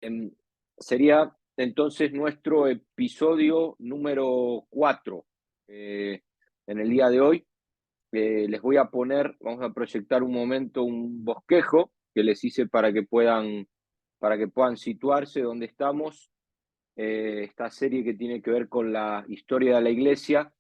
Em, Sería entonces nuestro episodio número 4 en el día de hoy. Les voy a poner, vamos a proyectar un momento, un bosquejo que les hice para que puedan situarse donde estamos. Esta serie que tiene que ver con la historia de la iglesia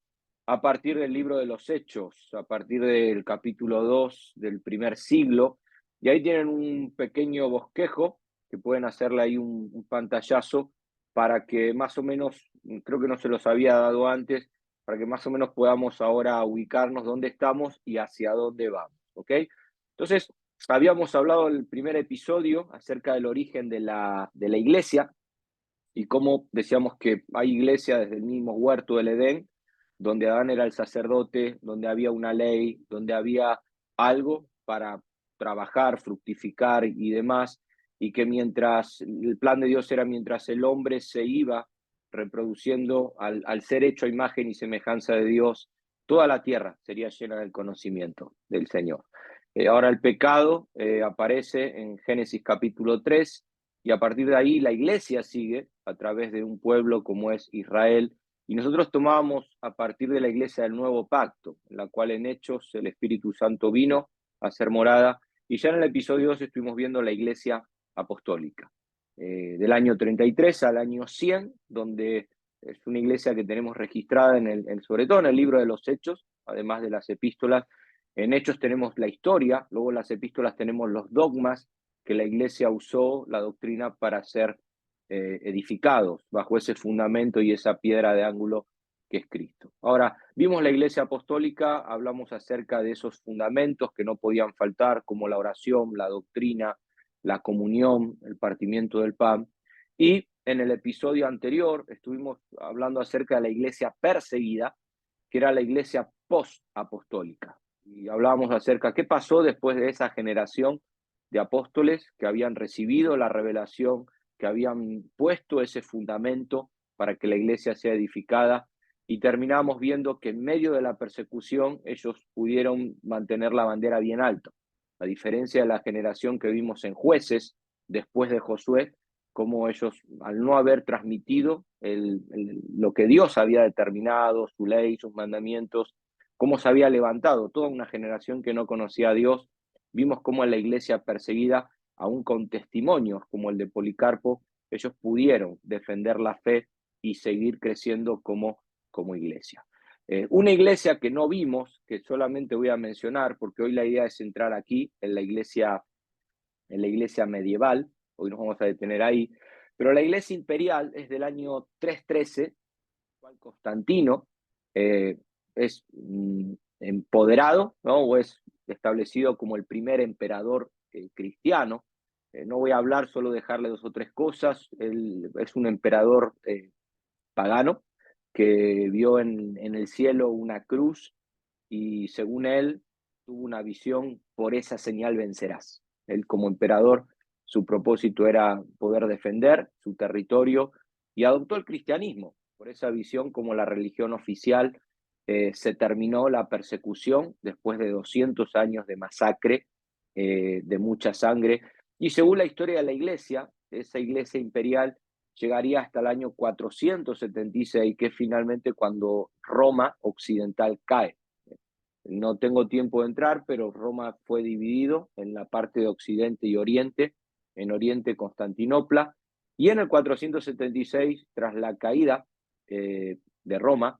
a partir del libro de los Hechos, a partir del capítulo 2 del primer siglo. Y ahí tienen un pequeño bosquejo que pueden hacerle ahí un pantallazo para que más o menos, creo que no se los había dado antes, para que más o menos podamos ahora ubicarnos dónde estamos y hacia dónde vamos, ¿ok? Entonces, habíamos hablado en el primer episodio acerca del origen de la iglesia y cómo decíamos que hay iglesia desde el mismo huerto del Edén, donde Adán era el sacerdote, donde había una ley, donde había algo para trabajar, fructificar y demás, y que mientras el plan de Dios era mientras el hombre se iba reproduciendo al ser hecho a imagen y semejanza de Dios, toda la tierra sería llena del conocimiento del Señor. Ahora el pecado aparece en Génesis capítulo 3 y a partir de ahí la iglesia sigue a través de un pueblo como es Israel. Y nosotros tomábamos a partir de la iglesia del nuevo pacto, en la cual en Hechos el Espíritu Santo vino a ser morada. Y ya en el episodio 2 estuvimos viendo la iglesia apostólica, del año 33 al año 100, donde es una iglesia que tenemos registrada sobre todo en el libro de los Hechos, además de las epístolas. En Hechos tenemos la historia, luego en las epístolas tenemos los dogmas que la iglesia usó, la doctrina, para ser edificados bajo ese fundamento y esa piedra de ángulo que es Cristo. Ahora, vimos la iglesia apostólica, hablamos acerca de esos fundamentos que no podían faltar, como la oración, la doctrina, la comunión, el partimiento del pan. Y en el episodio anterior estuvimos hablando acerca de la iglesia perseguida, que era la iglesia post-apostólica. Y hablábamos acerca de qué pasó después de esa generación de apóstoles que habían recibido la revelación, que habían puesto ese fundamento para que la iglesia sea edificada, y terminamos viendo que en medio de la persecución ellos pudieron mantener la bandera bien alta, a diferencia de la generación que vimos en Jueces después de Josué, como ellos, al no haber transmitido lo que Dios había determinado, su ley, sus mandamientos, cómo se había levantado toda una generación que no conocía a Dios. Vimos cómo en la iglesia perseguida, aún con testimonios como el de Policarpo, ellos pudieron defender la fe y seguir creciendo como iglesia. Una iglesia que no vimos, que solamente voy a mencionar, porque hoy la idea es entrar aquí en la iglesia medieval, hoy nos vamos a detener ahí, pero la iglesia imperial es del año 313, cual Constantino es empoderado, ¿no? O es establecido como el primer emperador cristiano. No voy a hablar, solo dejarle dos o tres cosas. Él es un emperador pagano que vio en el cielo una cruz y según él tuvo una visión: por esa señal vencerás. Él como emperador, su propósito era poder defender su territorio y adoptó el cristianismo. Por esa visión como la religión oficial, se terminó la persecución después de 200 años de masacre, de mucha sangre. Y según la historia de la iglesia, esa iglesia imperial llegaría hasta el año 476, que es finalmente cuando Roma occidental cae. No tengo tiempo de entrar, pero Roma fue dividido en la parte de Occidente y Oriente, en Oriente Constantinopla, y en el 476, tras la caída de Roma,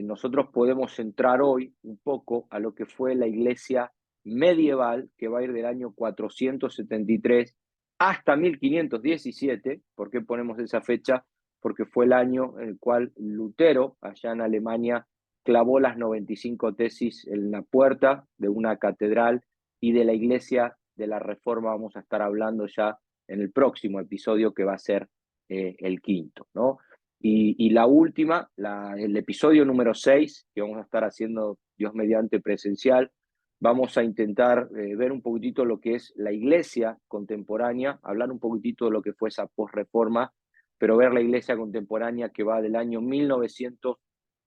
nosotros podemos entrar hoy un poco a lo que fue la iglesia medieval, que va a ir del año 473 hasta 1517. ¿Por qué ponemos esa fecha? Porque fue el año en el cual Lutero, allá en Alemania, clavó las 95 tesis en la puerta de una catedral, y de la iglesia de la Reforma vamos a estar hablando ya en el próximo episodio, que va a ser el quinto, ¿no? Y la última, el episodio número 6, que vamos a estar haciendo Dios mediante presencial, vamos a intentar ver un poquitito lo que es la iglesia contemporánea, hablar un poquitito de lo que fue esa posreforma, pero ver la iglesia contemporánea que va del año 1900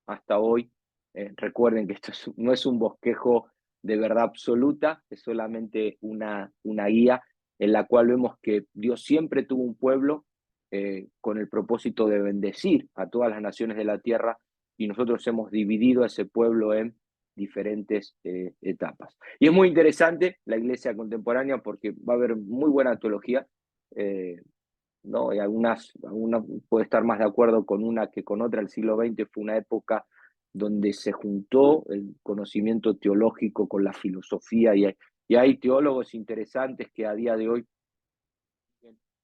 hasta hoy. Recuerden que no es un bosquejo de verdad absoluta, es solamente una guía, en la cual vemos que Dios siempre tuvo un pueblo con el propósito de bendecir a todas las naciones de la tierra, y nosotros hemos dividido a ese pueblo en diferentes etapas. Y es muy interesante la iglesia contemporánea porque va a haber muy buena teología, ¿no? Y algunas puede estar más de acuerdo con una que con otra. El siglo XX fue una época donde se juntó el conocimiento teológico con la filosofía, y hay teólogos interesantes que a día de hoy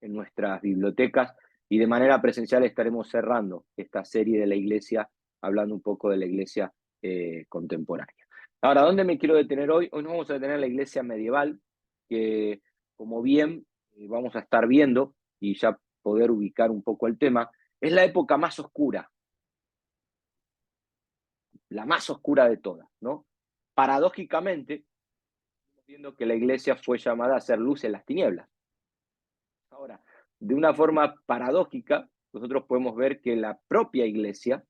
en nuestras bibliotecas, y de manera presencial estaremos cerrando esta serie de la iglesia, hablando un poco de la iglesia contemporánea. Ahora, ¿dónde me quiero detener hoy? Hoy nos vamos a detener en la iglesia medieval, que como bien vamos a estar viendo, y ya poder ubicar un poco el tema, es la época más oscura, la más oscura de todas, ¿no? Paradójicamente, estamos viendo que la iglesia fue llamada a hacer luz en las tinieblas. Ahora, de una forma paradójica, nosotros podemos ver que la propia iglesia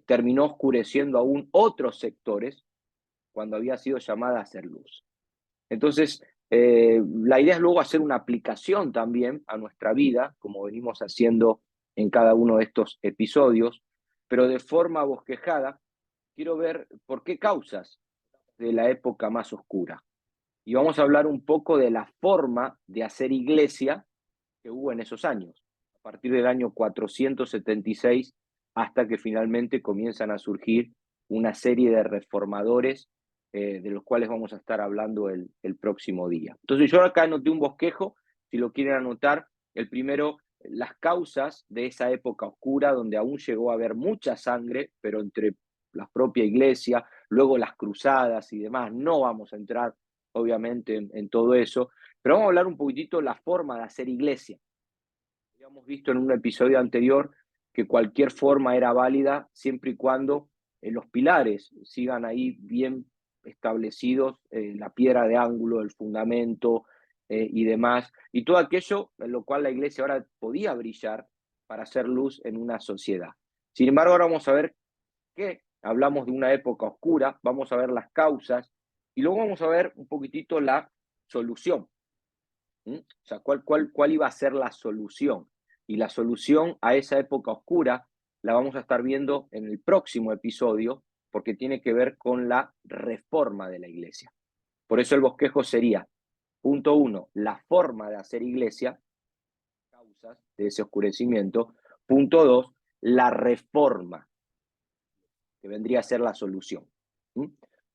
terminó oscureciendo aún otros sectores cuando había sido llamada a hacer luz. Entonces, la idea es luego hacer una aplicación también a nuestra vida, como venimos haciendo en cada uno de estos episodios, pero de forma bosquejada. Quiero ver por qué causas de la época más oscura. Y vamos a hablar un poco de la forma de hacer iglesia que hubo en esos años, a partir del año 476 hasta que finalmente comienzan a surgir una serie de reformadores de los cuales vamos a estar hablando el próximo día. Entonces yo acá anoté un bosquejo, si lo quieren anotar, el primero, las causas de esa época oscura donde aún llegó a haber mucha sangre, pero entre la propia iglesia, luego las cruzadas y demás, no vamos a entrar obviamente en todo eso, pero vamos a hablar un poquitito de la forma de hacer iglesia. Habíamos visto en un episodio anterior que cualquier forma era válida siempre y cuando los pilares sigan ahí bien establecidos, la piedra de ángulo, el fundamento y demás, y todo aquello en lo cual la iglesia ahora podía brillar para hacer luz en una sociedad. Sin embargo, ahora vamos a ver que hablamos de una época oscura, vamos a ver las causas y luego vamos a ver un poquitito la solución. O sea, ¿cuál iba a ser la solución? Y la solución a esa época oscura la vamos a estar viendo en el próximo episodio, porque tiene que ver con la reforma de la iglesia. Por eso el bosquejo sería, punto 1, la forma de hacer iglesia, causas de ese oscurecimiento. Punto 2, la reforma, que vendría a ser la solución.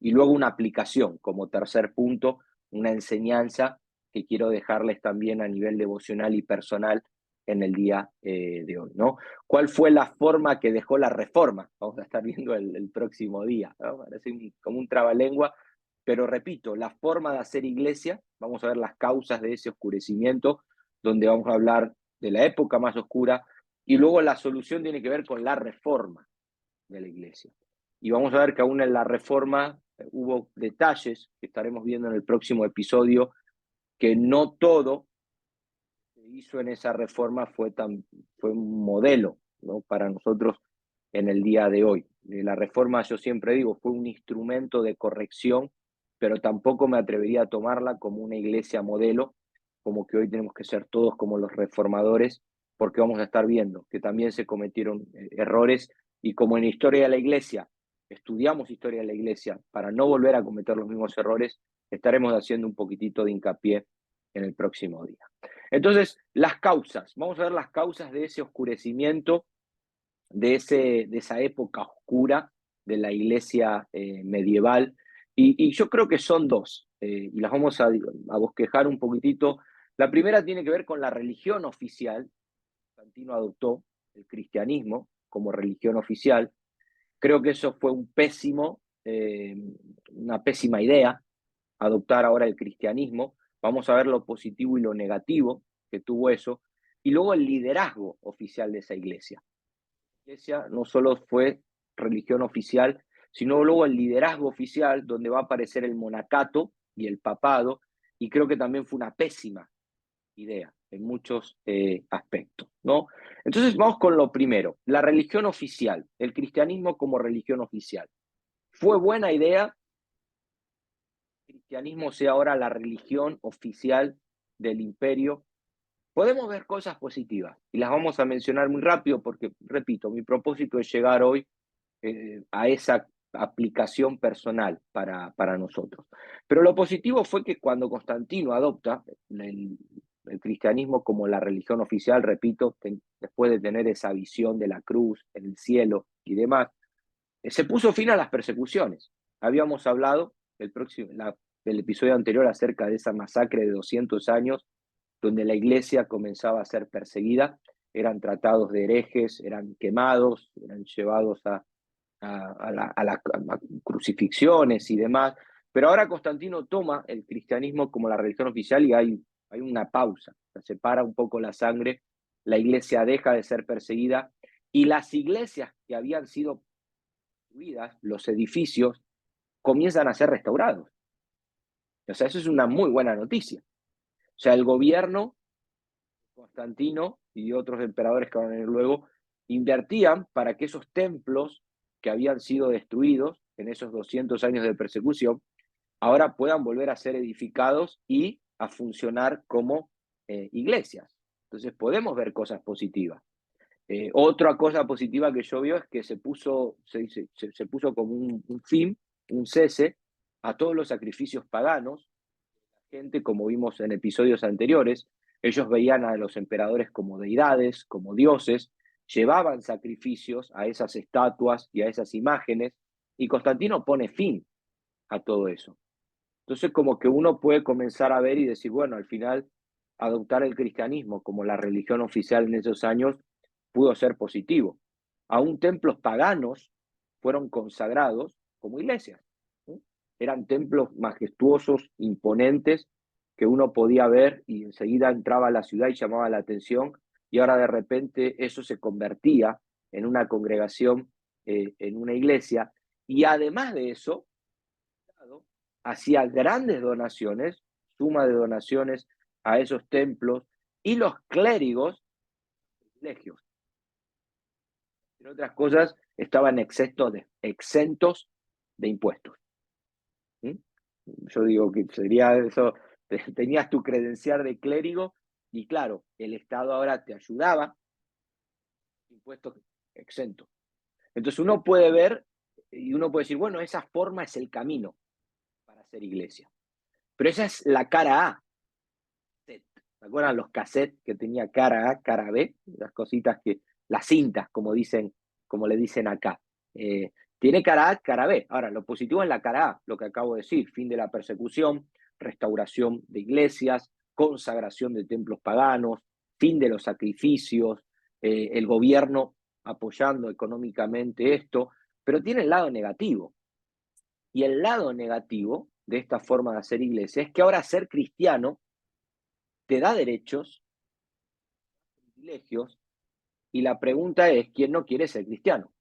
Y luego una aplicación, como tercer punto, una enseñanza que quiero dejarles también a nivel devocional y personal en el día de hoy, ¿no? ¿Cuál fue la forma que dejó la reforma? Vamos a estar viendo el próximo día, ¿no? Parece como un trabalengua, pero repito, la forma de hacer iglesia, vamos a ver las causas de ese oscurecimiento, donde vamos a hablar de la época más oscura, y luego la solución tiene que ver con la reforma de la iglesia. Y vamos a ver que aún en la reforma hubo detalles que estaremos viendo en el próximo episodio, que no todo que se hizo en esa reforma fue un modelo, ¿no?, para nosotros en el día de hoy. La reforma, yo siempre digo, fue un instrumento de corrección, pero tampoco me atrevería a tomarla como una iglesia modelo, como que hoy tenemos que ser todos como los reformadores, porque vamos a estar viendo que también se cometieron errores, y como en la historia de la iglesia, estudiamos historia de la iglesia para no volver a cometer los mismos errores, estaremos haciendo un poquitito de hincapié en el próximo día. Entonces, las causas, vamos a ver las causas de ese oscurecimiento, de esa época oscura de la iglesia medieval, y yo creo que son dos, y las vamos a bosquejar un poquitito. La primera tiene que ver con la religión oficial. Constantino adoptó el cristianismo como religión oficial. Creo que eso fue una pésima idea, adoptar ahora el cristianismo. Vamos a ver lo positivo y lo negativo que tuvo eso, y luego el liderazgo oficial de esa iglesia. La iglesia no solo fue religión oficial, sino luego el liderazgo oficial, donde va a aparecer el monacato y el papado, y creo que también fue una pésima idea en muchos aspectos, ¿no? Entonces vamos con lo primero, la religión oficial, el cristianismo como religión oficial. ¿Fue buena idea que el cristianismo sea ahora la religión oficial del imperio, podemos ver cosas positivas y las vamos a mencionar muy rápido porque, repito, mi propósito es llegar hoy a esa aplicación personal para nosotros. Pero lo positivo fue que cuando Constantino adopta el cristianismo como la religión oficial, repito, después de tener esa visión de la cruz, el cielo y demás, se puso fin a las persecuciones. Habíamos hablado del episodio anterior acerca de esa masacre de 200 años donde la iglesia comenzaba a ser perseguida, eran tratados de herejes, eran quemados, eran llevados a crucifixiones y demás. Pero ahora Constantino toma el cristianismo como la religión oficial y hay una pausa, se separa un poco la sangre, la iglesia deja de ser perseguida y las iglesias que habían sido destruidas, los edificios, comienzan a ser restaurados. O sea, eso es una muy buena noticia. O sea, el gobierno, Constantino y otros emperadores que van a venir luego, invertían para que esos templos que habían sido destruidos en esos 200 años de persecución, ahora puedan volver a ser edificados y a funcionar como iglesias. Entonces podemos ver cosas positivas. Otra cosa positiva que yo veo es que se puso como un fin, un cese a todos los sacrificios paganos. La gente, como vimos en episodios anteriores, ellos veían a los emperadores como deidades, como dioses, llevaban sacrificios a esas estatuas y a esas imágenes, y Constantino pone fin a todo eso. Entonces, como que uno puede comenzar a ver y decir, bueno, al final, adoptar el cristianismo como la religión oficial en esos años pudo ser positivo. Aún templos paganos fueron consagrados como iglesias, ¿sí? Eran templos majestuosos, imponentes, que uno podía ver y enseguida entraba a la ciudad y llamaba la atención, y ahora de repente eso se convertía en una congregación, en una iglesia, y además de eso, hacía grandes donaciones, suma de donaciones a esos templos, y los clérigos, privilegios, entre otras cosas, estaban exentos de impuestos. ¿Sí? Yo digo que sería eso, tenías tu credencial de clérigo y claro, el Estado ahora te ayudaba, impuestos exentos. Entonces uno puede ver y uno puede decir, bueno, esa forma es el camino para hacer iglesia. Pero esa es la cara A. ¿Se acuerdan los cassettes que tenía cara A, cara B? Las cositas las cintas, como le dicen acá. Tiene cara A, cara B. Ahora, lo positivo es la cara A, lo que acabo de decir, fin de la persecución, restauración de iglesias, consagración de templos paganos, fin de los sacrificios, el gobierno apoyando económicamente esto, pero tiene el lado negativo. Y el lado negativo de esta forma de hacer iglesia es que ahora ser cristiano te da derechos, privilegios, y la pregunta es, ¿quién no quiere ser cristiano?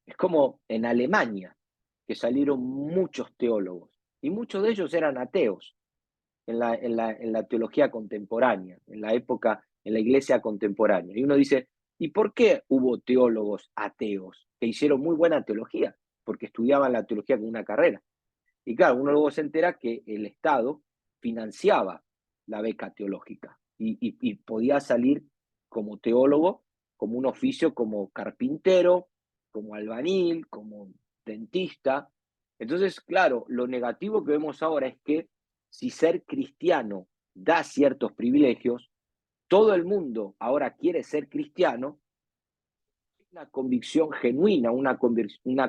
Es como en Alemania, que salieron muchos teólogos, y muchos de ellos eran ateos en la teología contemporánea, en la época, en la iglesia contemporánea. Y uno dice, ¿y por qué hubo teólogos ateos que hicieron muy buena teología? Porque estudiaban la teología como una carrera. Y claro, uno luego se entera que el Estado financiaba la beca teológica y podía salir como teólogo, como un oficio como carpintero, como albañil, como dentista. Entonces, claro, lo negativo que vemos ahora es que si ser cristiano da ciertos privilegios, todo el mundo ahora quiere ser cristiano, una convicción genuina, una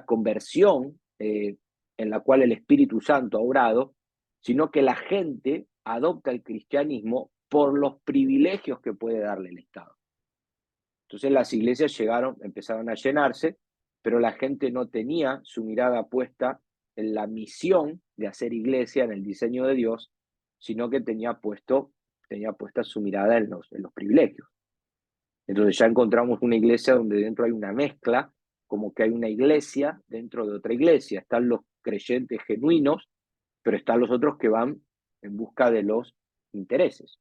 conversión en la cual el Espíritu Santo ha obrado, sino que la gente adopta el cristianismo por los privilegios que puede darle el Estado. Entonces las iglesias empezaron a llenarse, pero la gente no tenía su mirada puesta en la misión de hacer iglesia, en el diseño de Dios, sino que tenía puesta su mirada en los privilegios. Entonces ya encontramos una iglesia donde dentro hay una mezcla, como que hay una iglesia dentro de otra iglesia. Están los creyentes genuinos, pero están los otros que van en busca de los intereses.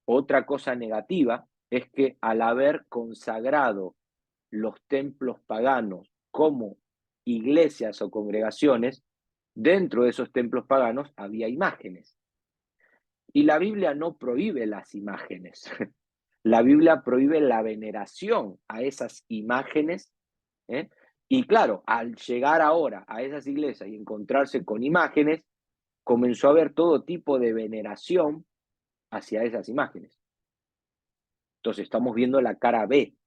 Otra cosa negativa es que al haber consagrado los templos paganos como iglesias o congregaciones, dentro de esos templos paganos había imágenes. Y la Biblia no prohíbe las imágenes. La Biblia prohíbe la veneración a esas imágenes, ¿eh? Y claro, al llegar ahora a esas iglesias y encontrarse con imágenes, comenzó a haber todo tipo de veneración hacia esas imágenes. Entonces estamos viendo la cara B.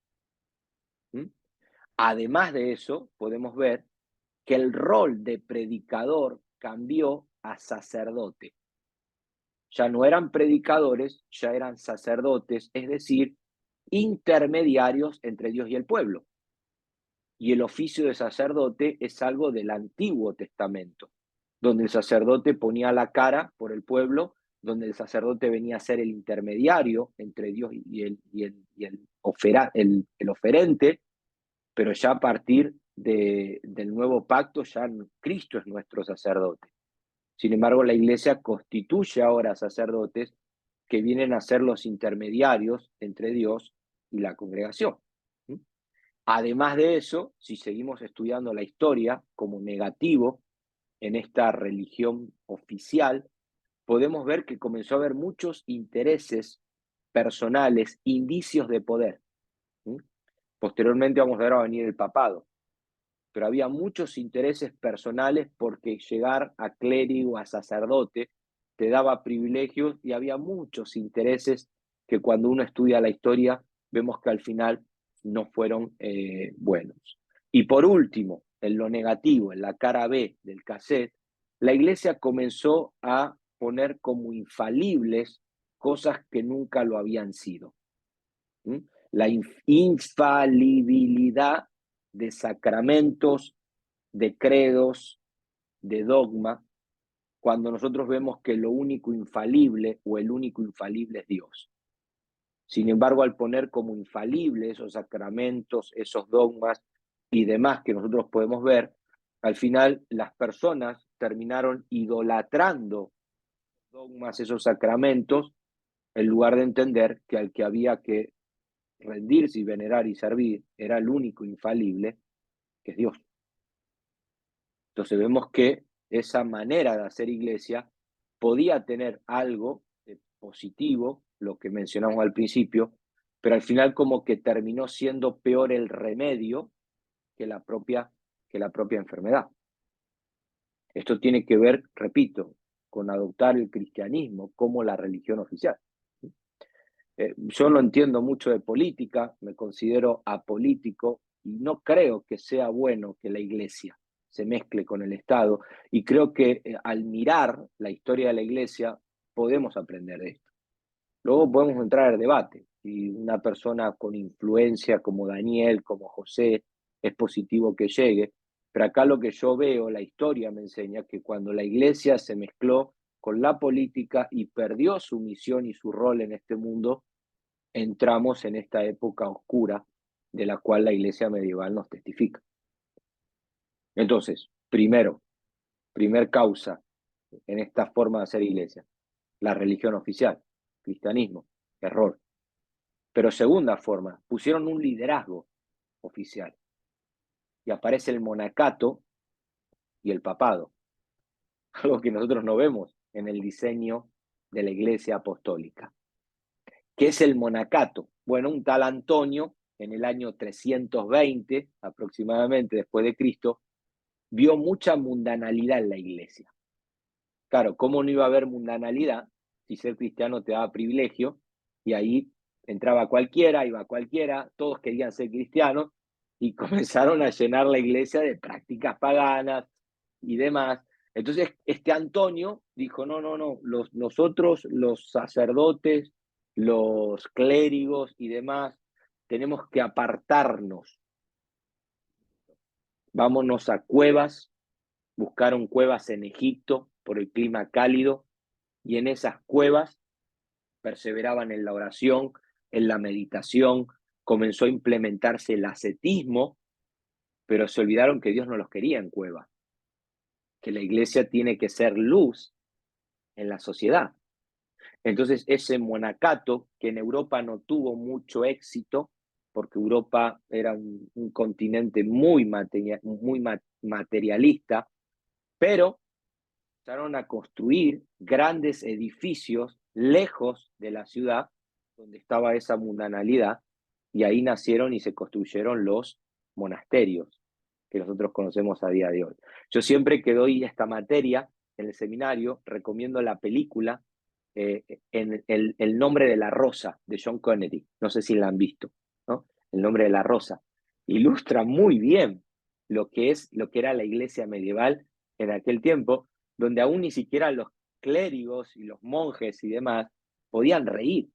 ¿Mm? Además de eso, podemos ver que el rol de predicador cambió a sacerdote. Ya no eran predicadores, ya eran sacerdotes, es decir, intermediarios entre Dios y el pueblo. Y el oficio de sacerdote es algo del Antiguo Testamento, donde el sacerdote ponía la cara por el pueblo, donde el sacerdote venía a ser el intermediario entre Dios y el oferente, pero ya a partir del nuevo pacto, ya Cristo es nuestro sacerdote. Sin embargo, la iglesia constituye ahora sacerdotes que vienen a ser los intermediarios entre Dios y la congregación. Además de eso, si seguimos estudiando la historia como negativo en esta religión oficial, podemos ver que comenzó a haber muchos intereses personales, indicios de poder. Posteriormente vamos a ver a venir el papado, pero había muchos intereses personales porque llegar a clérigo, a sacerdote, te daba privilegios y había muchos intereses que cuando uno estudia la historia vemos que al final no fueron buenos. Y por último, en lo negativo, en la cara B del cassette, la iglesia comenzó a poner como infalibles cosas que nunca lo habían sido. ¿Mm? La infalibilidad de sacramentos, de credos, de dogma, cuando nosotros vemos que lo único infalible o el único infalible es Dios. Sin embargo, al poner como infalible esos sacramentos, esos dogmas y demás que nosotros podemos ver, al final las personas terminaron idolatrando dogmas, esos sacramentos, en lugar de entender que al que había que rendirse y venerar y servir era el único infalible, que es Dios. Entonces vemos que esa manera de hacer iglesia podía tener algo de positivo, lo que mencionamos al principio, pero al final como que terminó siendo peor el remedio que la propia enfermedad. Esto tiene que ver, repito, con adoptar el cristianismo como la religión oficial. Yo no entiendo mucho de política, me considero apolítico y no creo que sea bueno que la iglesia se mezcle con el Estado y creo que al mirar la historia de la iglesia podemos aprender de esto. Luego podemos entrar al debate y una persona con influencia como Daniel, como José, es positivo que llegue, pero acá lo que yo veo, la historia me enseña que cuando la iglesia se mezcló con la política y perdió su misión y su rol en este mundo, entramos en esta época oscura de la cual la iglesia medieval nos testifica. Entonces, primer causa en esta forma de hacer iglesia, la religión oficial, cristianismo, error. Pero segunda forma, pusieron un liderazgo oficial y aparece el monacato y el papado, algo que nosotros no vemos en el diseño de la iglesia apostólica. ¿Qué es el monacato? Bueno, un tal Antonio, en el año 320 aproximadamente después de Cristo, vio mucha mundanalidad en la iglesia. Claro, ¿cómo no iba a haber mundanalidad si ser cristiano te daba privilegio? Y ahí entraba cualquiera, iba cualquiera, todos querían ser cristianos y comenzaron a llenar la iglesia de prácticas paganas y demás. Entonces, este Antonio dijo, no, no, no, nosotros, los sacerdotes, los clérigos y demás, tenemos que apartarnos. Vámonos a cuevas, buscaron cuevas en Egipto por el clima cálido, y en esas cuevas perseveraban en la oración, en la meditación, comenzó a implementarse el ascetismo, pero se olvidaron que Dios no los quería en cuevas, que la iglesia tiene que ser luz en la sociedad. Entonces ese monacato, que en Europa no tuvo mucho éxito, porque Europa era un continente muy materialista, pero empezaron a construir grandes edificios lejos de la ciudad, donde estaba esa mundanalidad, y ahí nacieron y se construyeron los monasterios que nosotros conocemos a día de hoy. Yo siempre que doy esta materia en el seminario, recomiendo la película en el nombre de la rosa de John Connery. No sé si la han visto, ¿no? El nombre de la rosa. Ilustra muy bien lo que era la iglesia medieval en aquel tiempo, donde aún ni siquiera los clérigos y los monjes y demás podían reír.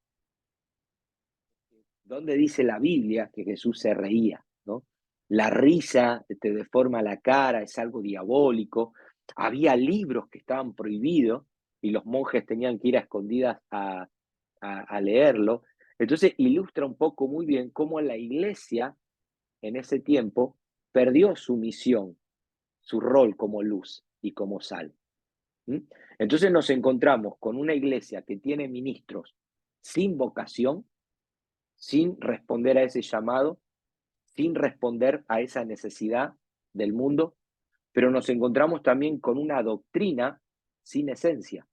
¿Dónde dice la Biblia que Jesús se reía? ¿No? La risa te deforma la cara, es algo diabólico. Había libros que estaban prohibidos y los monjes tenían que ir a escondidas a leerlo. Entonces ilustra un poco muy bien cómo la iglesia en ese tiempo perdió su misión, su rol como luz y como sal. ¿Mm? Entonces nos encontramos con una iglesia que tiene ministros sin vocación, sin responder a ese llamado, sin responder a esa necesidad del mundo, pero nos encontramos también con una doctrina sin esencia.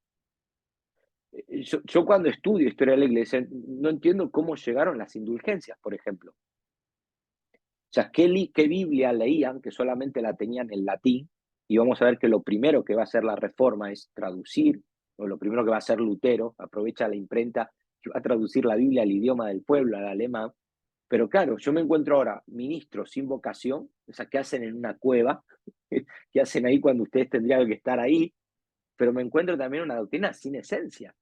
Yo cuando estudio historia de la iglesia no entiendo cómo llegaron las indulgencias, por ejemplo. O sea, ¿qué Biblia leían que solamente la tenían en latín? Y vamos a ver que lo primero que va a hacer la reforma es traducir, o lo primero que va a hacer Lutero, aprovecha la imprenta y va a traducir la Biblia al idioma del pueblo, al alemán. Pero claro, yo me encuentro ahora ministros sin vocación, o sea, que hacen en una cueva, que hacen ahí cuando ustedes tendrían que estar ahí, pero me encuentro también una doctrina sin esencia.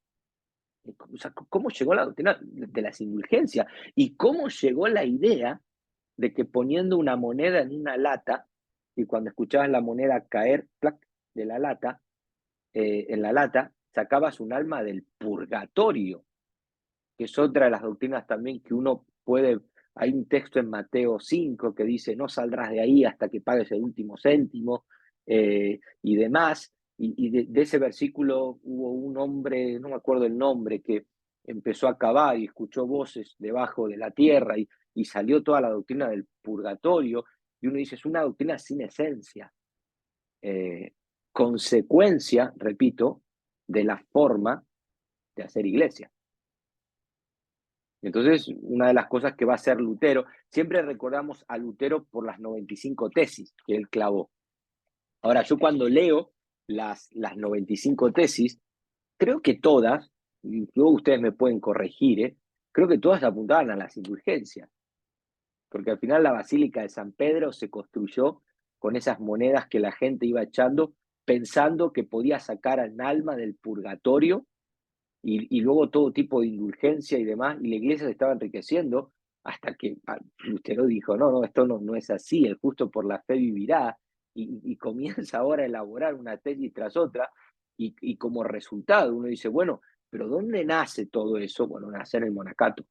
O sea, ¿cómo llegó la doctrina de las indulgencias? ¿Y cómo llegó la idea de que poniendo una moneda en una lata, y cuando escuchabas la moneda caer ¡plac! De la lata, en la lata, sacabas un alma del purgatorio, que es otra de las doctrinas también que uno puede. Hay un texto en Mateo 5 que dice, no saldrás de ahí hasta que pagues el último céntimo, y demás. Y de ese versículo hubo un hombre, no me acuerdo el nombre, que empezó a cavar y escuchó voces debajo de la tierra y salió toda la doctrina del purgatorio. Y uno dice, es una doctrina sin esencia, eh, consecuencia, repito, de la forma de hacer iglesia. Entonces, una de las cosas que va a hacer Lutero, siempre recordamos a Lutero por las 95 tesis que él clavó. Ahora, yo cuando leo las 95 tesis, creo que todas, y luego ustedes me pueden corregir, creo que todas apuntaban a las indulgencias, porque al final la Basílica de San Pedro se construyó con esas monedas que la gente iba echando, pensando que podía sacar al alma del purgatorio y luego todo tipo de indulgencia y demás, y la iglesia se estaba enriqueciendo hasta que Lutero dijo, no, esto no es así, el justo por la fe vivirá, y comienza ahora a elaborar una tesis tras otra, y como resultado uno dice, bueno, pero ¿dónde nace todo eso? Bueno, nace en el monacato.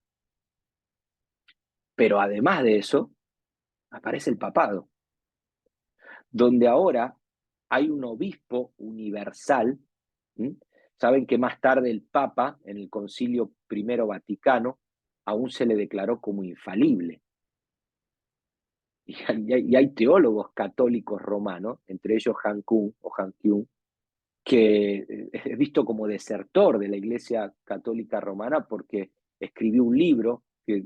Pero además de eso, aparece el papado, donde ahora hay un obispo universal. ¿Mm? Saben que más tarde el Papa, en el Concilio I Vaticano, aún se le declaró como infalible. Y hay teólogos católicos romanos, entre ellos Han Kyung que es visto como desertor de la Iglesia Católica Romana porque escribió un libro que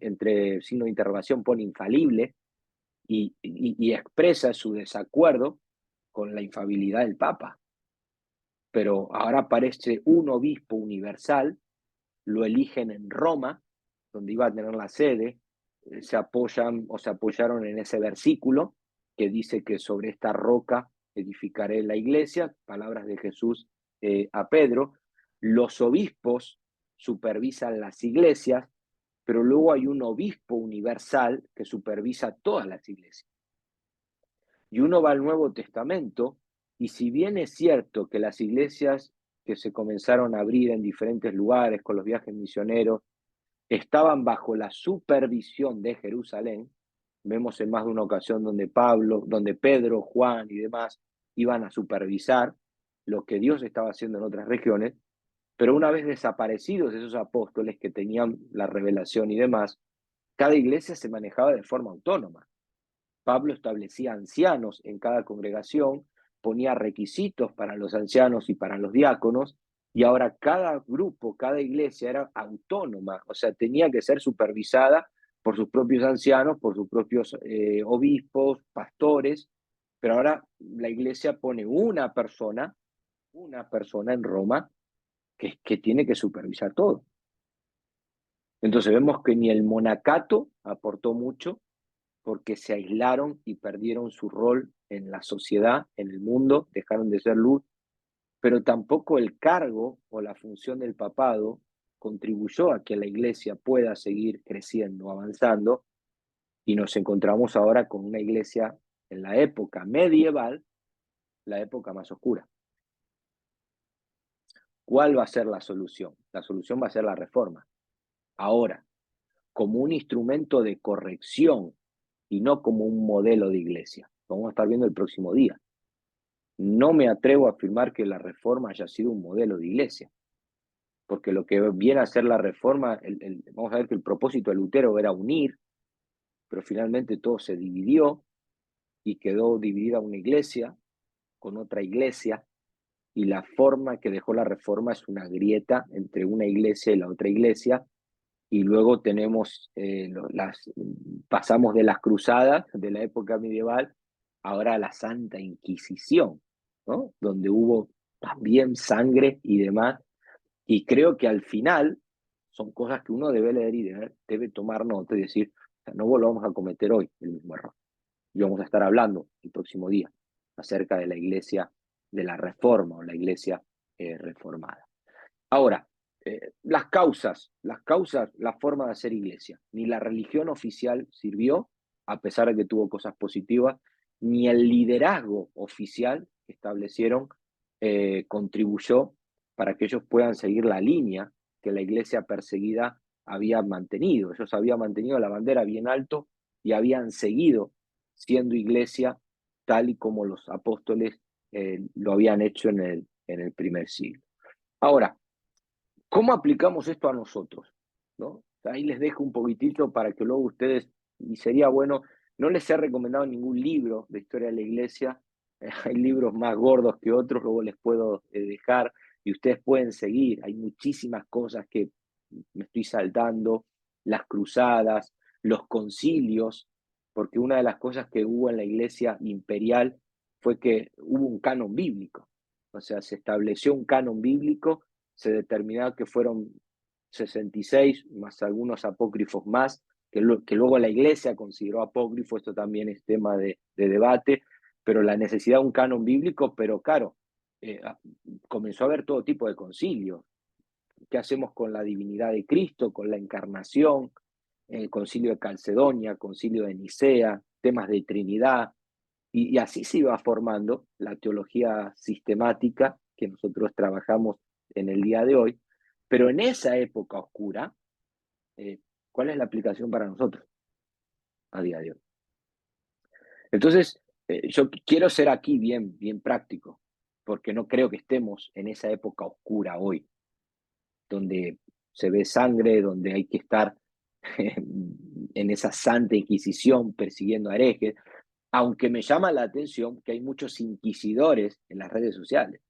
entre signos de interrogación pone infalible y expresa su desacuerdo con la infalibilidad del Papa. Pero ahora aparece un obispo universal, lo eligen en Roma, donde iba a tener la sede, se apoyaron en ese versículo que dice que sobre esta roca edificaré la iglesia, palabras de Jesús a Pedro. Los obispos supervisan las iglesias, pero luego hay un obispo universal que supervisa todas las iglesias. Y uno va al Nuevo Testamento, y si bien es cierto que las iglesias que se comenzaron a abrir en diferentes lugares con los viajes misioneros estaban bajo la supervisión de Jerusalén, vemos en más de una ocasión donde Pedro, Juan y demás iban a supervisar lo que Dios estaba haciendo en otras regiones, pero una vez desaparecidos esos apóstoles que tenían la revelación y demás, cada iglesia se manejaba de forma autónoma. Pablo establecía ancianos en cada congregación, ponía requisitos para los ancianos y para los diáconos, Y ahora cada grupo, cada iglesia era autónoma, o sea, tenía que ser supervisada por sus propios ancianos, por sus propios obispos, pastores, pero ahora la iglesia pone una persona en Roma que tiene que supervisar todo. Entonces vemos que ni el monacato aportó mucho porque se aislaron y perdieron su rol en la sociedad, en el mundo, dejaron de ser luz, pero tampoco el cargo o la función del papado contribuyó a que la iglesia pueda seguir creciendo, avanzando, y nos encontramos ahora con una iglesia en la época medieval, la época más oscura. ¿Cuál va a ser la solución? La solución va a ser la reforma. Ahora, como un instrumento de corrección y no como un modelo de iglesia. Lo vamos a estar viendo el próximo día. No me atrevo a afirmar que la reforma haya sido un modelo de iglesia, porque lo que viene a ser la reforma, vamos a ver que el propósito de Lutero era unir, pero finalmente todo se dividió y quedó dividida una iglesia con otra iglesia, y la forma que dejó la reforma es una grieta entre una iglesia y la otra iglesia, y luego tenemos, pasamos de las cruzadas de la época medieval ahora a la Santa Inquisición, ¿no? Donde hubo también sangre y demás, y creo que al final son cosas que uno debe leer y debe tomar nota y decir, o sea, no volvamos a cometer hoy el mismo error. Y vamos a estar hablando el próximo día acerca de la iglesia de la reforma o la iglesia reformada. Ahora, la forma de hacer iglesia, ni la religión oficial sirvió, a pesar de que tuvo cosas positivas, ni el liderazgo oficial que establecieron contribuyó para que ellos puedan seguir la línea que la iglesia perseguida había mantenido. Ellos habían mantenido la bandera bien alto y habían seguido siendo iglesia tal y como los apóstoles lo habían hecho en el primer siglo. Ahora, ¿cómo aplicamos esto a nosotros? ¿No? Ahí les dejo un poquitito para que luego ustedes, y sería bueno, no les he recomendado ningún libro de historia de la iglesia, hay libros más gordos que otros, luego les puedo dejar y ustedes pueden seguir, hay muchísimas cosas que me estoy saltando, las cruzadas, los concilios, porque una de las cosas que hubo en la iglesia imperial fue que hubo un canon bíblico, o sea, se estableció un canon bíblico, se determinó que fueron 66, más algunos apócrifos más, que luego la iglesia consideró apócrifo, esto también es tema de debate, pero la necesidad de un canon bíblico, pero claro, eh, comenzó a haber todo tipo de concilios. ¿Qué hacemos con la divinidad de Cristo, con la encarnación? El concilio de Calcedonia, concilio de Nicea, temas de Trinidad, y así se iba formando la teología sistemática que nosotros trabajamos en el día de hoy, pero en esa época oscura, ¿cuál es la aplicación para nosotros a día de hoy? Entonces, yo quiero ser aquí bien práctico, porque no creo que estemos en esa época oscura hoy, donde se ve sangre, donde hay que estar en esa santa inquisición persiguiendo a herejes, aunque me llama la atención que hay muchos inquisidores en las redes sociales.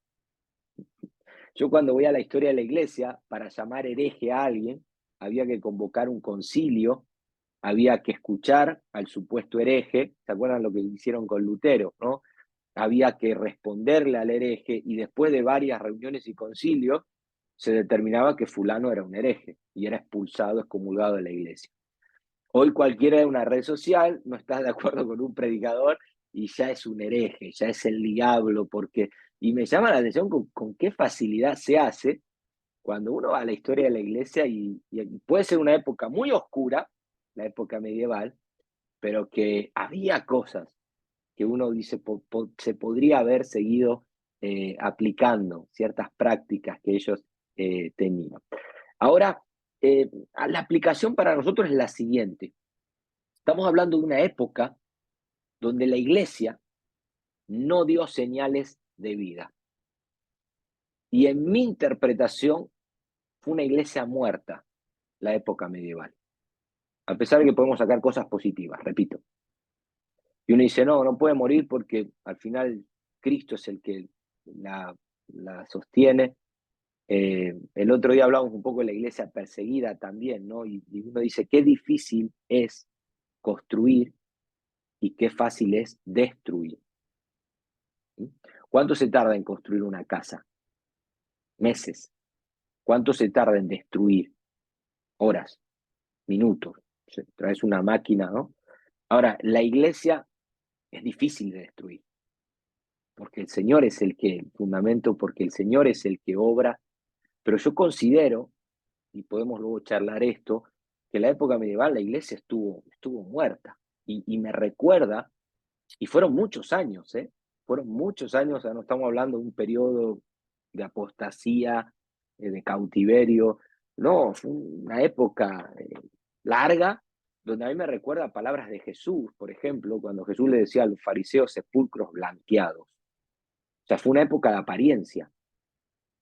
Yo cuando voy a la historia de la iglesia, para llamar hereje a alguien, había que convocar un concilio, había que escuchar al supuesto hereje, ¿se acuerdan lo que hicieron con Lutero, no? Había que responderle al hereje y después de varias reuniones y concilios se determinaba que fulano era un hereje y era expulsado, excomulgado de la iglesia. Hoy cualquiera de una red social no está de acuerdo con un predicador y ya es un hereje, ya es el diablo, porque, y me llama la atención con qué facilidad se hace cuando uno va a la historia de la iglesia y puede ser una época muy oscura, la época medieval, pero que había cosas que uno dice se podría haber seguido aplicando, ciertas prácticas que ellos tenían. Ahora, la aplicación para nosotros es la siguiente. Estamos hablando de una época donde la iglesia no dio señales de vida. Y en mi interpretación fue una iglesia muerta la época medieval. A pesar de que podemos sacar cosas positivas, repito. Y uno dice, no puede morir porque al final Cristo es el que la sostiene. El otro día hablábamos un poco de la iglesia perseguida también, ¿no? Y uno dice, qué difícil es construir y qué fácil es destruir. ¿Sí? ¿Cuánto se tarda en construir una casa? Meses. ¿Cuánto se tarda en destruir? Horas, minutos. Traes una máquina, ¿no? Ahora, la iglesia es difícil de destruir, porque el Señor es el que, el fundamento, porque el Señor es el que obra, pero yo considero, y podemos luego charlar esto, que en la época medieval la iglesia estuvo muerta, y me recuerda, y fueron muchos años, ¿eh? Fueron muchos años, o sea, no estamos hablando de un periodo de apostasía, de cautiverio, no, fue una época larga, donde a mí me recuerda palabras de Jesús, por ejemplo, cuando Jesús le decía a los fariseos sepulcros blanqueados. O sea, fue una época de apariencia,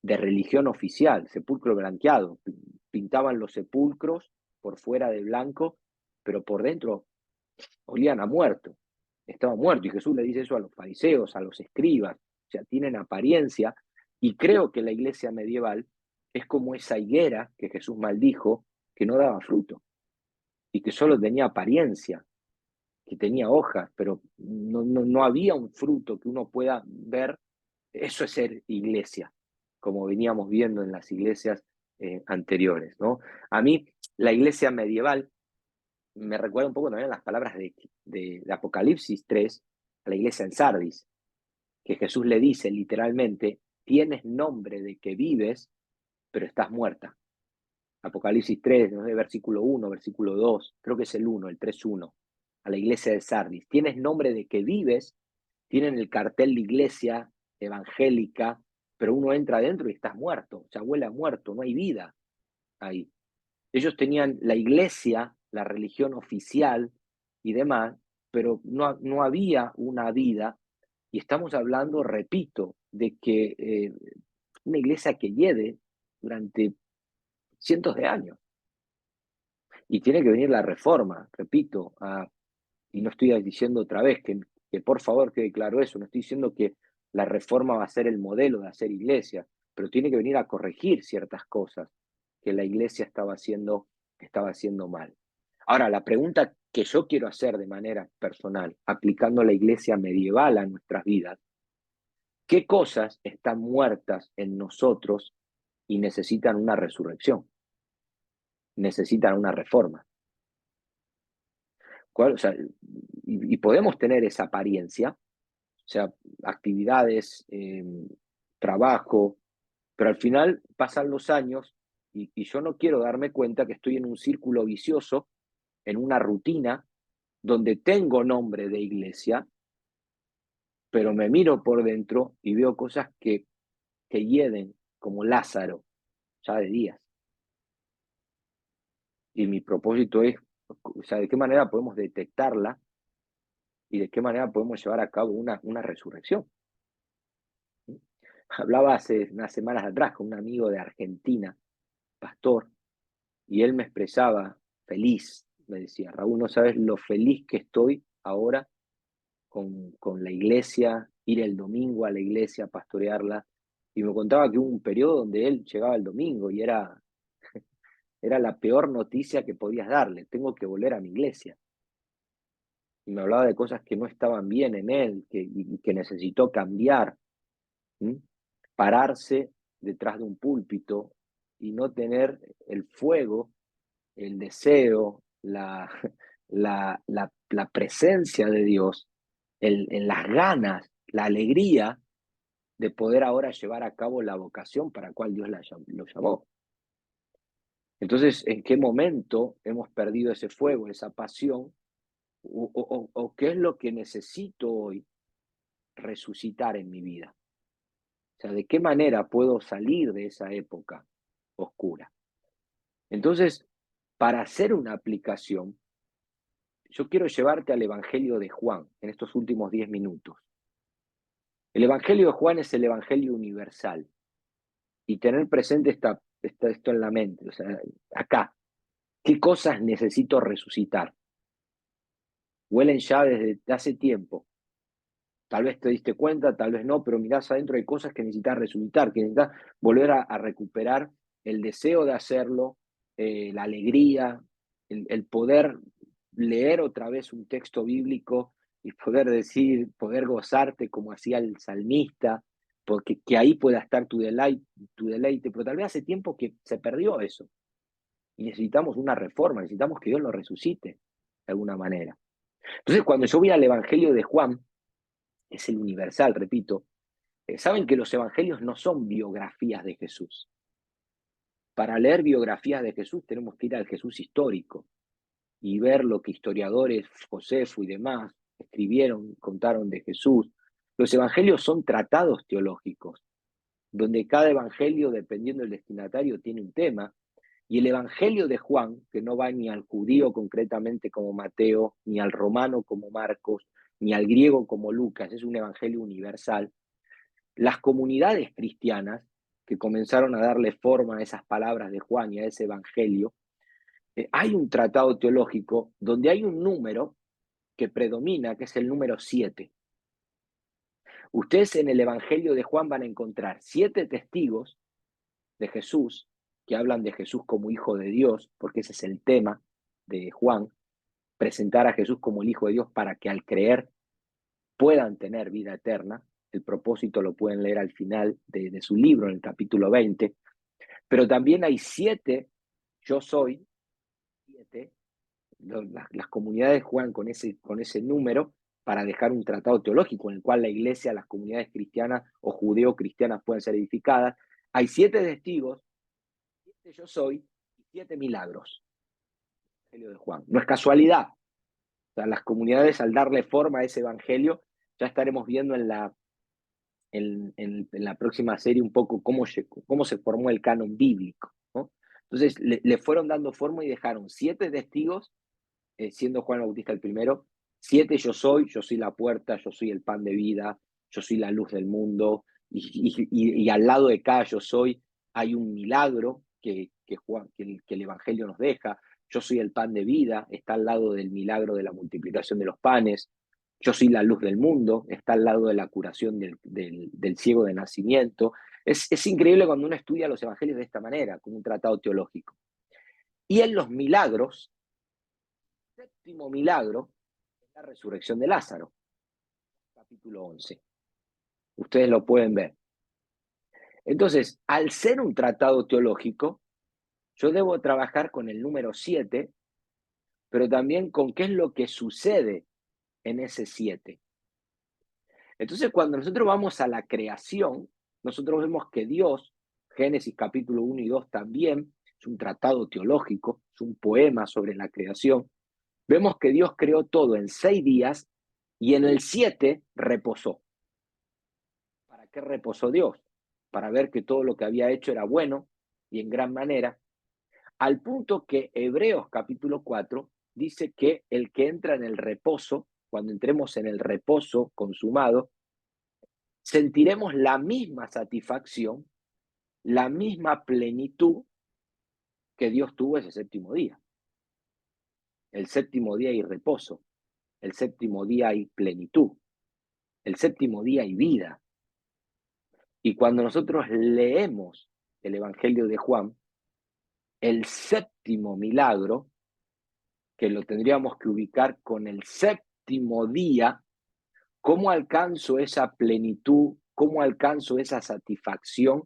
de religión oficial, sepulcro blanqueado. Pintaban los sepulcros por fuera de blanco, pero por dentro olían a muerto. Estaba muerto. Y Jesús le dice eso a los fariseos, a los escribas. O sea, tienen apariencia. Y creo que la iglesia medieval es como esa higuera que Jesús maldijo, que no daba fruto y que solo tenía apariencia, que tenía hojas, pero no había un fruto que uno pueda ver. Eso es ser iglesia, como veníamos viendo en las iglesias anteriores, ¿no? A mí, la iglesia medieval me recuerda un poco también las palabras de Apocalipsis 3 a la iglesia en Sardis, que Jesús le dice literalmente, tienes nombre de que vives, pero estás muerta. Apocalipsis 3, no sé, versículo 1, versículo 2, creo que es el 1, el 3:1, a la iglesia de Sardis. Tienes nombre de que vives, tienen el cartel de iglesia evangélica, pero uno entra adentro y estás muerto, o sea, huele a muerto, no hay vida ahí. Ellos tenían la iglesia, la religión oficial y demás, pero no había una vida, y estamos hablando, repito, de que una iglesia que lleve durante cientos de años. Y tiene que venir la reforma, repito, y no estoy diciendo otra vez que por favor quede claro eso, no estoy diciendo que la reforma va a ser el modelo de hacer iglesia, pero tiene que venir a corregir ciertas cosas que la iglesia estaba haciendo mal. Ahora, la pregunta que yo quiero hacer de manera personal, aplicando la iglesia medieval a nuestras vidas, ¿qué cosas están muertas en nosotros y necesitan una resurrección? Necesitan una reforma. O sea, y podemos tener esa apariencia, o sea, actividades, trabajo, pero al final pasan los años y yo no quiero darme cuenta que estoy en un círculo vicioso, en una rutina donde tengo nombre de iglesia, pero me miro por dentro y veo cosas que hieden, como Lázaro, ya de días. Y mi propósito es, o sea, de qué manera podemos detectarla y de qué manera podemos llevar a cabo una resurrección. Hablaba hace unas semanas atrás con un amigo de Argentina, pastor, y él me expresaba feliz, me decía, Raúl, no sabes lo feliz que estoy ahora con la iglesia, ir el domingo a la iglesia, pastorearla, y me contaba que hubo un periodo donde él llegaba el domingo y era la peor noticia que podías darle, tengo que volver a mi iglesia. Y me hablaba de cosas que no estaban bien en él, y que necesitó cambiar. ¿Mm? Pararse detrás de un púlpito y no tener el fuego, el deseo, la presencia de Dios, las ganas, la alegría de poder ahora llevar a cabo la vocación para la cual Dios lo llamó. Entonces, ¿en qué momento hemos perdido ese fuego, esa pasión? ¿O qué es lo que necesito hoy resucitar en mi vida? O sea, ¿de qué manera puedo salir de esa época oscura? Entonces, para hacer una aplicación, yo quiero llevarte al Evangelio de Juan en estos últimos 10 minutos. El Evangelio de Juan es el Evangelio universal, y tener presente esto en la mente, o sea, acá, ¿qué cosas necesito resucitar? Huelen ya desde hace tiempo, Tal vez te diste cuenta, tal vez no, pero mirás adentro, hay cosas que necesitas resucitar, que necesitas volver a recuperar el deseo de hacerlo, la alegría, el poder leer otra vez un texto bíblico y poder decir, poder gozarte como hacía el salmista, porque que ahí pueda estar tu deleite, pero tal vez hace tiempo que se perdió eso y necesitamos una reforma, necesitamos que Dios lo resucite de alguna manera. Entonces, cuando yo voy al Evangelio de Juan, es el universal, repito, saben que los evangelios no son biografías de Jesús. Para leer biografías de Jesús tenemos que ir al Jesús histórico y ver lo que historiadores, Josefo y demás, escribieron, contaron de Jesús. Los evangelios son tratados teológicos, donde cada evangelio, dependiendo del destinatario, tiene un tema. Y el evangelio de Juan, que no va ni al judío concretamente como Mateo, ni al romano como Marcos, ni al griego como Lucas, es un evangelio universal. Las comunidades cristianas que comenzaron a darle forma a esas palabras de Juan y a ese evangelio, hay un tratado teológico donde hay un número que predomina, que es el número 7. Ustedes en el evangelio de Juan van a encontrar 7 testigos de Jesús que hablan de Jesús como hijo de Dios, porque ese es el tema de Juan, presentar a Jesús como el hijo de Dios para que al creer puedan tener vida eterna. El propósito lo pueden leer al final de su libro, en el capítulo 20. Pero también hay 7, yo soy, 7, las comunidades juegan con ese número para dejar un tratado teológico en el cual la iglesia, las comunidades cristianas o judeo-cristianas pueden ser edificadas. Hay 7 testigos, 7 yo soy y 7 milagros. Evangelio de Juan. No es casualidad. O sea, las comunidades, al darle forma a ese evangelio, ya estaremos viendo en la próxima serie un poco cómo se formó el canon bíblico, ¿no? Entonces, le fueron dando forma y dejaron 7 testigos, siendo Juan Bautista el primero, 7 yo soy la puerta, yo soy el pan de vida, yo soy la luz del mundo, y al lado de cada yo soy hay un milagro que el Evangelio nos deja. Yo soy el pan de vida, está al lado del milagro de la multiplicación de los panes. Yo soy la luz del mundo, está al lado de la curación del ciego de nacimiento. Es increíble cuando uno estudia los evangelios de esta manera, como un tratado teológico. Y en los milagros, el séptimo milagro es la resurrección de Lázaro, capítulo 11. Ustedes lo pueden ver. Entonces, al ser un tratado teológico, yo debo trabajar con el número 7, pero también con qué es lo que sucede en ese 7. Entonces, cuando nosotros vamos a la creación, nosotros vemos que Dios, Génesis capítulo 1 y 2 también, es un tratado teológico, es un poema sobre la creación. Vemos que Dios creó todo en 6 días y en el 7 reposó. ¿Para qué reposó Dios? Para ver que todo lo que había hecho era bueno y en gran manera, al punto que Hebreos capítulo 4 dice que el que entra en el reposo, cuando entremos en el reposo consumado, sentiremos la misma satisfacción, la misma plenitud que Dios tuvo ese séptimo día. El séptimo día hay reposo, el séptimo día hay plenitud, el séptimo día hay vida. Y cuando nosotros leemos el Evangelio de Juan, el séptimo milagro, que lo tendríamos que ubicar con el séptimo día, ¿cómo alcanzo esa plenitud? ¿Cómo alcanzo esa satisfacción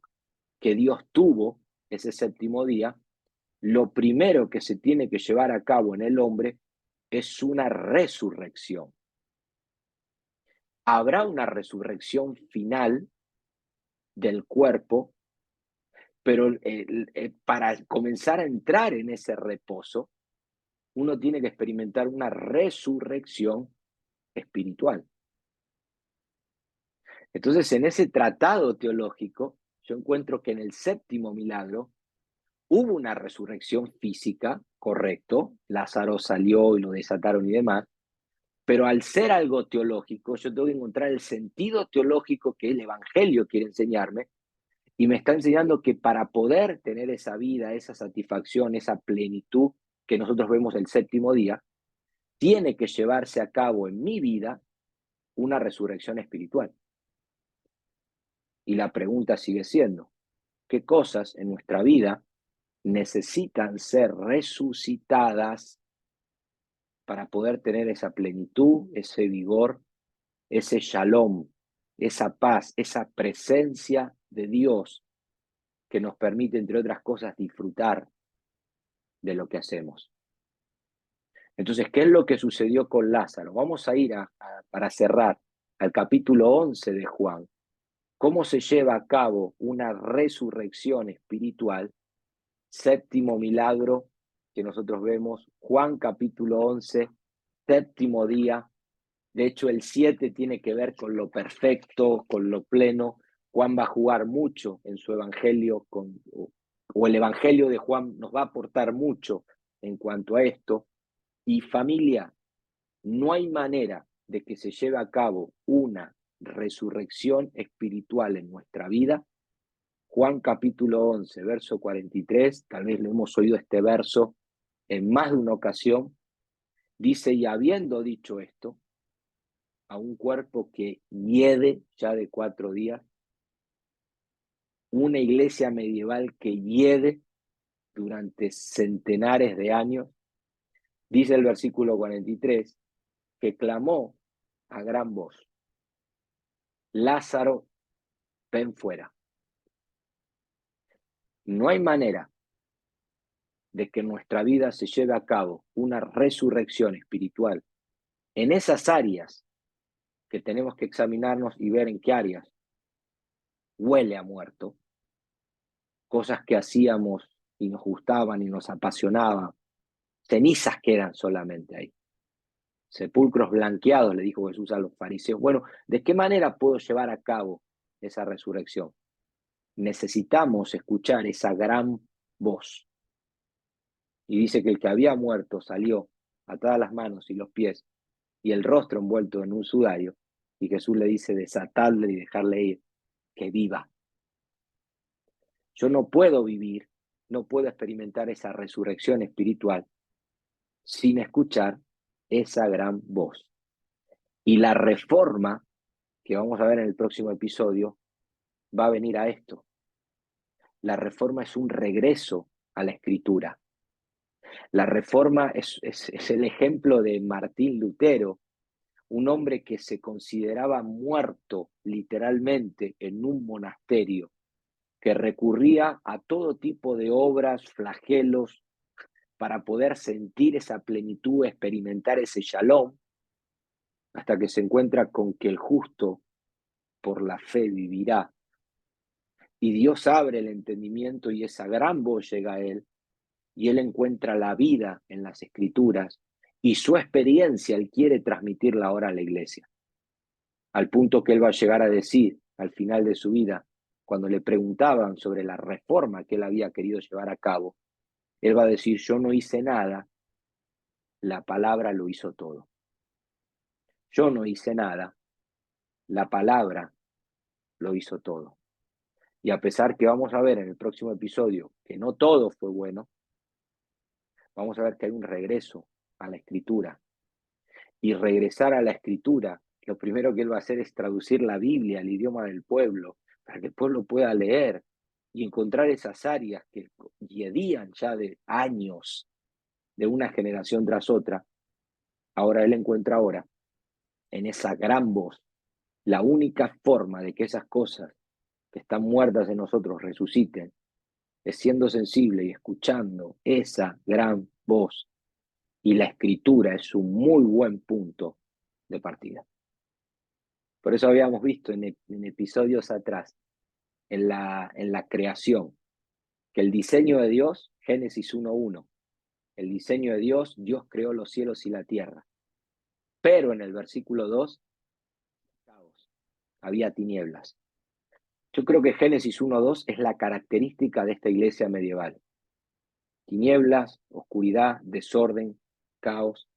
que Dios tuvo ese séptimo día? Lo primero que se tiene que llevar a cabo en el hombre es una resurrección. Habrá una resurrección final del cuerpo, pero para comenzar a entrar en ese reposo, uno tiene que experimentar una resurrección espiritual. Entonces, en ese tratado teológico, yo encuentro que en el séptimo milagro hubo una resurrección física, correcto, Lázaro salió y lo desataron y demás, pero al ser algo teológico, yo tengo que encontrar el sentido teológico que el Evangelio quiere enseñarme, y me está enseñando que para poder tener esa vida, esa satisfacción, esa plenitud que nosotros vemos el séptimo día, tiene que llevarse a cabo en mi vida una resurrección espiritual. Y la pregunta sigue siendo, ¿qué cosas en nuestra vida necesitan ser resucitadas para poder tener esa plenitud, ese vigor, ese shalom, esa paz, esa presencia de Dios que nos permite, entre otras cosas, disfrutar de lo que hacemos? Entonces, ¿qué es lo que sucedió con Lázaro? Vamos a ir para cerrar al capítulo 11 de Juan. ¿Cómo se lleva a cabo una resurrección espiritual? Séptimo milagro que nosotros vemos, Juan capítulo 11, séptimo día. De hecho, el 7 tiene que ver con lo perfecto, con lo pleno. Juan va a jugar mucho en su evangelio, o el evangelio de Juan nos va a aportar mucho en cuanto a esto. Y familia, no hay manera de que se lleve a cabo una resurrección espiritual en nuestra vida. Juan capítulo 11, verso 43, tal vez lo hemos oído este verso en más de una ocasión, dice, y habiendo dicho esto, a un cuerpo que hiede ya de 4 días, una iglesia medieval que hiede durante centenares de años, dice el versículo 43, que clamó a gran voz, Lázaro, ven fuera. No hay manera de que en nuestra vida se lleve a cabo una resurrección espiritual en esas áreas que tenemos que examinarnos y ver en qué áreas huele a muerto, cosas que hacíamos y nos gustaban y nos apasionaban, cenizas quedan solamente ahí. Sepulcros blanqueados, le dijo Jesús a los fariseos. Bueno, ¿de qué manera puedo llevar a cabo esa resurrección? Necesitamos escuchar esa gran voz. Y dice que el que había muerto salió atadas las manos y los pies y el rostro envuelto en un sudario, y Jesús le dice desatarle y dejarle ir, que viva. Yo no puedo vivir, no puedo experimentar esa resurrección espiritual sin escuchar esa gran voz. Y la reforma, que vamos a ver en el próximo episodio, va a venir a esto. La reforma es un regreso a la escritura. La reforma es el ejemplo de Martín Lutero, un hombre que se consideraba muerto literalmente en un monasterio, que recurría a todo tipo de obras, flagelos, para poder sentir esa plenitud, experimentar ese shalom, hasta que se encuentra con que el justo por la fe vivirá. Y Dios abre el entendimiento y esa gran voz llega a él, y él encuentra la vida en las escrituras, y su experiencia él quiere transmitirla ahora a la iglesia. Al punto que él va a llegar a decir al final de su vida, cuando le preguntaban sobre la reforma que él había querido llevar a cabo, él va a decir, yo no hice nada, la palabra lo hizo todo. Yo no hice nada, la palabra lo hizo todo. Y a pesar que vamos a ver en el próximo episodio que no todo fue bueno, vamos a ver que hay un regreso a la escritura. Y regresar a la escritura, lo primero que él va a hacer es traducir la Biblia al idioma del pueblo, para que el pueblo pueda leer y encontrar esas áreas que hedían ya de años, de una generación tras otra. Ahora él encuentra ahora, en esa gran voz, la única forma de que esas cosas que están muertas en nosotros resuciten, es siendo sensible y escuchando esa gran voz. Y la escritura es un muy buen punto de partida. Por eso habíamos visto en episodios atrás, en la creación, que el diseño de Dios, Génesis 1:1, el diseño de Dios, Dios creó los cielos y la tierra. Pero en el versículo 2, caos, había tinieblas. Yo creo que Génesis 1:2 es la característica de esta iglesia medieval. Tinieblas, oscuridad, desorden, caos.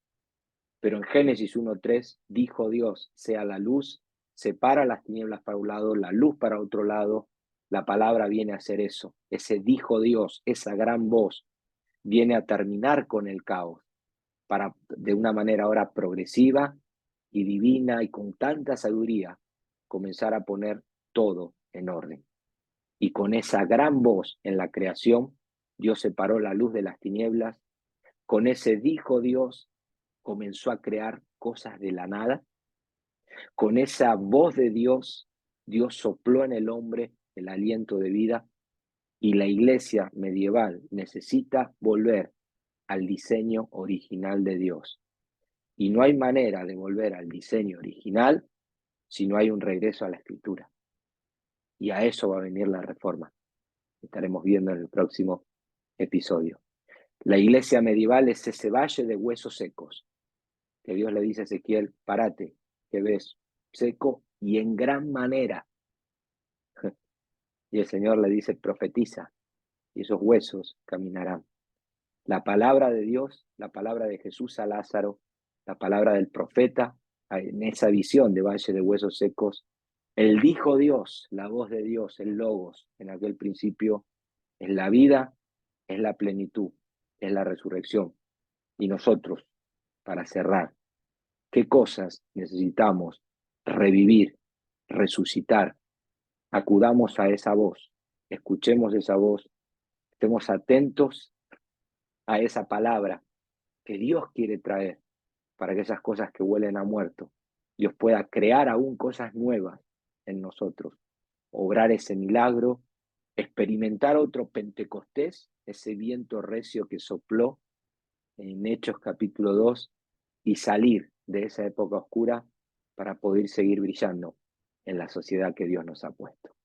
Pero en Génesis 1:3 dijo Dios, sea la luz, separa las tinieblas para un lado, la luz para otro lado. La palabra viene a hacer eso. Ese dijo Dios, esa gran voz, viene a terminar con el caos, para de una manera ahora progresiva y divina y con tanta sabiduría, comenzar a poner todo en orden. Y con esa gran voz en la creación, Dios separó la luz de las tinieblas. Con ese dijo Dios, comenzó a crear cosas de la nada. Con esa voz de Dios, Dios sopló en el hombre el aliento de vida. Y la iglesia medieval necesita volver al diseño original de Dios. Y no hay manera de volver al diseño original si no hay un regreso a la escritura. Y a eso va a venir la reforma. Estaremos viendo en el próximo episodio. La iglesia medieval es ese valle de huesos secos, que Dios le dice a Ezequiel, párate, que ves seco y en gran manera. Y el Señor le dice, profetiza, y esos huesos caminarán. La palabra de Dios, la palabra de Jesús a Lázaro, la palabra del profeta, en esa visión de valle de huesos secos, el dijo Dios, la voz de Dios, el logos, en aquel principio, es la vida, es la plenitud, es la resurrección. Y nosotros, para cerrar, ¿qué cosas necesitamos revivir, resucitar? Acudamos a esa voz, escuchemos esa voz, estemos atentos a esa palabra que Dios quiere traer para que esas cosas que huelen a muerto, Dios pueda crear aún cosas nuevas en nosotros, obrar ese milagro, experimentar otro Pentecostés, ese viento recio que sopló en Hechos capítulo 2 y salir de esa época oscura para poder seguir brillando en la sociedad que Dios nos ha puesto.